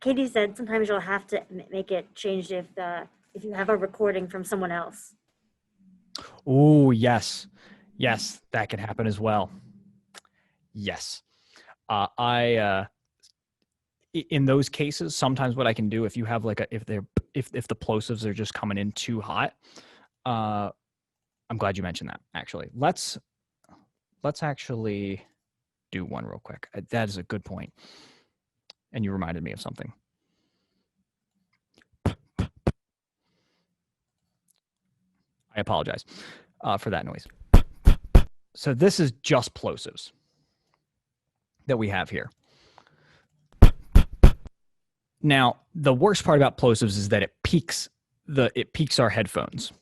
Katie said sometimes you'll have to make it changed if you have a recording from someone else. Oh, yes. Yes, that can happen as well. Yes. In those cases, sometimes what I can do, if you have like if the plosives are just coming in too hot, I'm glad you mentioned that. Actually, let's actually do one real quick. That is a good point, and you reminded me of something. I apologize for that noise. So this is just plosives that we have here. Now, the worst part about plosives is that it peaks our headphones.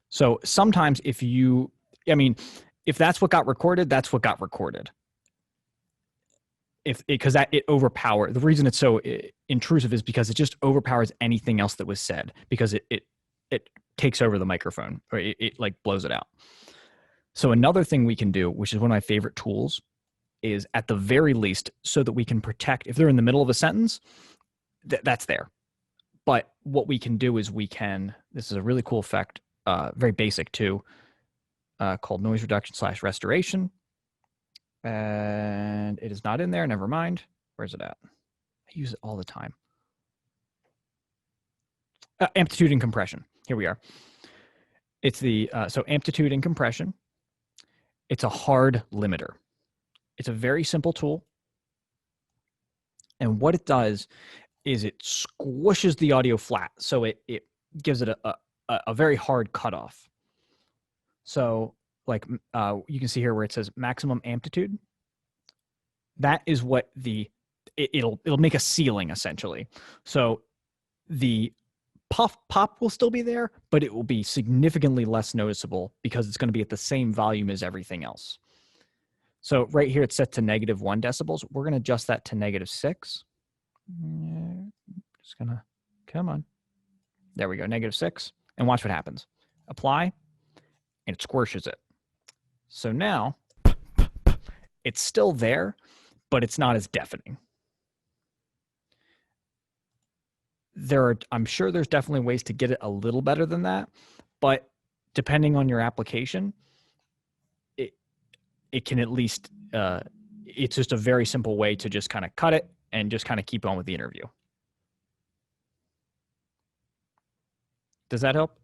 So sometimes if that's what got recorded, that's what got recorded. Because it overpowers. The reason it's so intrusive is because it just overpowers anything else that was said, because it takes over the microphone, or it like blows it out. So another thing we can do, which is one of my favorite tools, is at the very least, so that we can protect, if they're in the middle of a sentence, that's there. But what we can do is this is a really cool effect, very basic too, called noise reduction / restoration. And it is not in there. Never mind. Where's it at? I use it all the time. Amplitude and compression. Here we are. It's so amplitude and compression. It's a hard limiter. It's a very simple tool. And what it does is it squishes the audio flat. So it gives it a very hard cutoff. So like you can see here where it says maximum amplitude. That is what it'll make a ceiling essentially. So the pop will still be there, but it will be significantly less noticeable because it's going to be at the same volume as everything else. So right here it's set to -1 decibels. We're going to adjust that to -6. Just gonna, come on. There we go, -6. And watch what happens. Apply, and it squishes it. So now it's still there, but it's not as deafening. I'm sure there's definitely ways to get it a little better than that, but depending on your application, it can at least, it's just a very simple way to just kind of cut it and just kind of keep on with the interview. Does that help?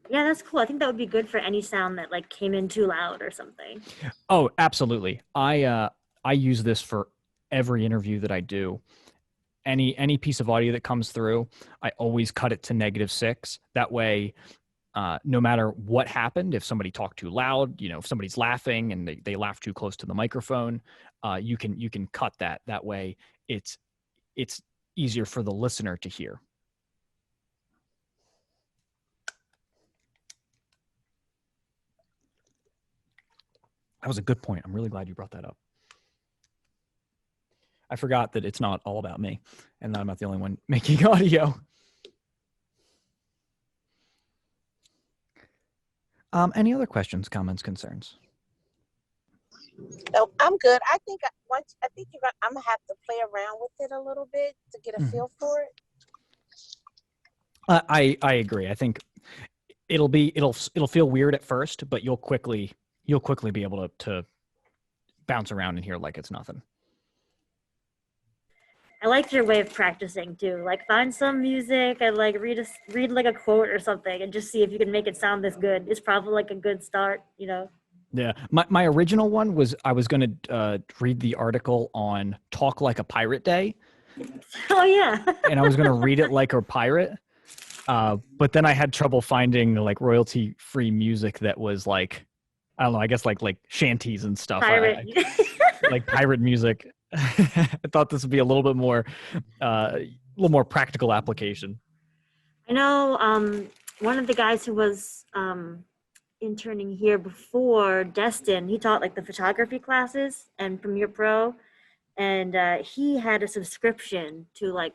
Yeah, that's cool. I think that would be good for any sound that like came in too loud or something. Oh, absolutely. I use this for every interview that I do. Any piece of audio that comes through, I always cut it to -6. That way, no matter what happened, if somebody talked too loud, if somebody's laughing and they laugh too close to the microphone, you can cut that. That way, it's easier for the listener to hear. That was a good point. I'm really glad you brought that up. I forgot that it's not all about me and that I'm not the only one making audio. Any other questions, comments, concerns? No, I'm good. I think I'm gonna have to play around with it a little bit to get a feel for it. I agree. I think it'll feel weird at first, but you'll quickly be able to bounce around in here like it's nothing. I liked your way of practicing too. Like find some music and like read like a quote or something and just see if you can make it sound this good. It's probably like a good start, Yeah, my original one was I was going to read the article on Talk Like a Pirate Day. Oh yeah. And I was going to read it like a pirate. But then I had trouble finding like royalty-free music that was like, I don't know, I guess like shanties and stuff. Like pirate music. I thought this would be a little bit more, practical application. I know one of the guys who was interning here before Destin, he taught like the photography classes and Premiere Pro, and he had a subscription to like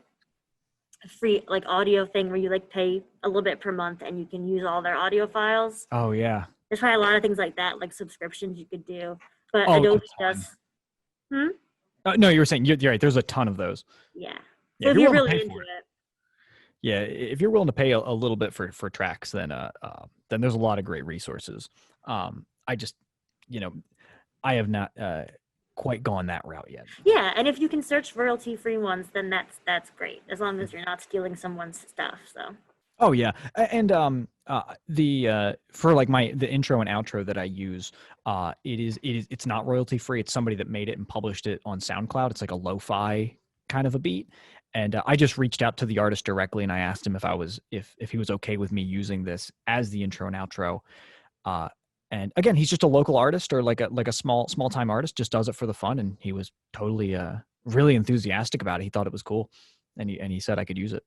a free like audio thing where you like pay a little bit per month and you can use all their audio files. Oh yeah. There's probably a lot of things like that, like subscriptions you could do, but Adobe does. No, you were saying you're right. There's a ton of those. Yeah. Yeah, So if if you're you're willing to really pay into for it. it. Yeah, if you're willing to pay a little bit for tracks, then there's a lot of great resources. I just, you know, I have not quite gone that route yet. Yeah, and if you can search royalty-free ones, then that's great, as long as you're not stealing someone's stuff. So. Oh yeah, and the for like the intro and outro that I use, it's not royalty free. It's somebody that made it and published it on SoundCloud. It's like a lo-fi kind of a beat, and I just reached out to the artist directly and I asked him if he was okay with me using this as the intro and outro. And again, he's just a local artist or like a small time artist, just does it for the fun, and he was totally really enthusiastic about it. He thought it was cool, and he said I could use it.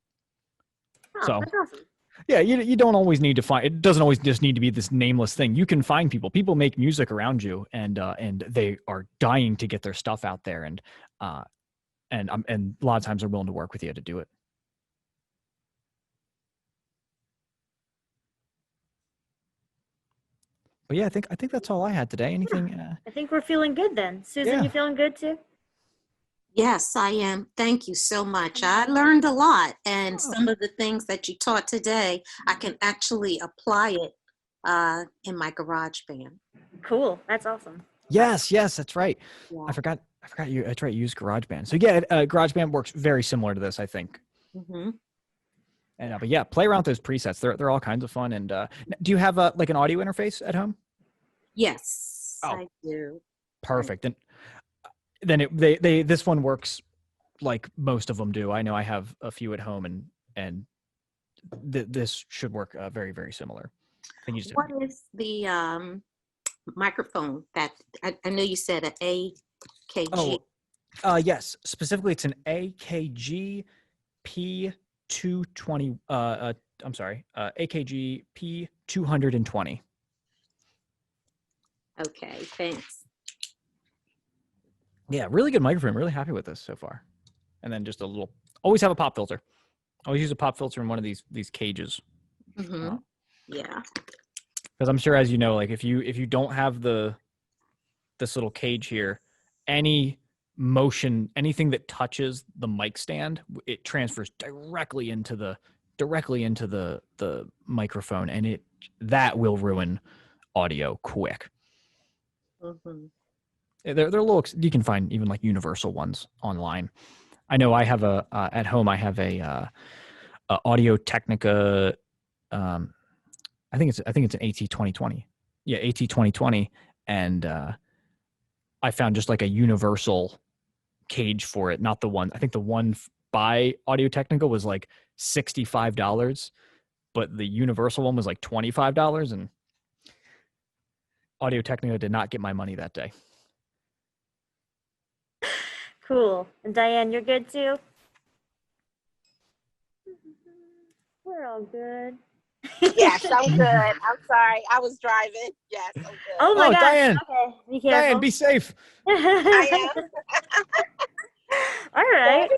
Oh, So that's awesome. yeah, you don't always need to find. It doesn't always just need to be this nameless thing. You can find people. People make music around you, and they are dying to get their stuff out there, and a lot of times they're willing to work with you to do it. But yeah, I think that's all I had today. Anything? I think we're feeling good then. Susan, Yeah. you feeling good too? Yes, I am. Thank you so much. I learned a lot, and some of the things that you taught today, I can actually apply it in my garage band. Cool. That's awesome. Yes, that's right. Yeah. I forgot you. That's right. You use GarageBand. So yeah, GarageBand works very similar to this, I think. Mm-hmm. And but yeah, play around with those presets. They're all kinds of fun. And do you have like an audio interface at home? Yes, Oh. I do. Perfect. And then this one works like most of them do. I know I have a few at home, and this should work very, very similar. I think you just What is the microphone that I know you said an AKG? Yes, specifically it's an AKG P220. I'm sorry, AKG P220. Okay, thanks. Yeah, really good microphone. Really happy with this so far. And then just always have a pop filter. Always use a pop filter in one of these cages. Mm-hmm. Yeah. Because I'm sure, as you know, like if you don't have this little cage here, any motion, anything that touches the mic stand, it transfers directly into the microphone, and that will ruin audio quick. Mm-hmm. They're a little. You can find even like universal ones online. I know I have at home. I have a Audio Technica. I think it's an AT2020. Yeah, AT2020, and I found just like a universal cage for it, not the one. I think the one by Audio Technica was like $65, but the universal one was like $25, and Audio Technica did not get my money that day. Cool. And Diane, you're good too? We're all good. Yes, I'm good. I'm sorry. I was driving. Yes, I'm good. Oh my God. Diane. Okay, be careful. Diane, be safe. I am. All right.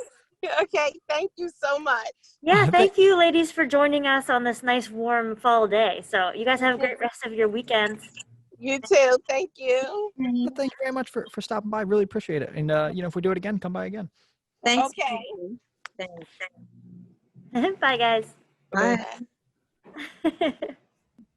Okay, thank you so much. Yeah, thank you, ladies, for joining us on this nice, warm fall day. So you guys have a great rest of your weekend. You too. Thank you. But thank you very much for stopping by. Really appreciate it. And if we do it again, come by again. Thanks. Okay. Thanks. Bye, guys. Bye. Bye.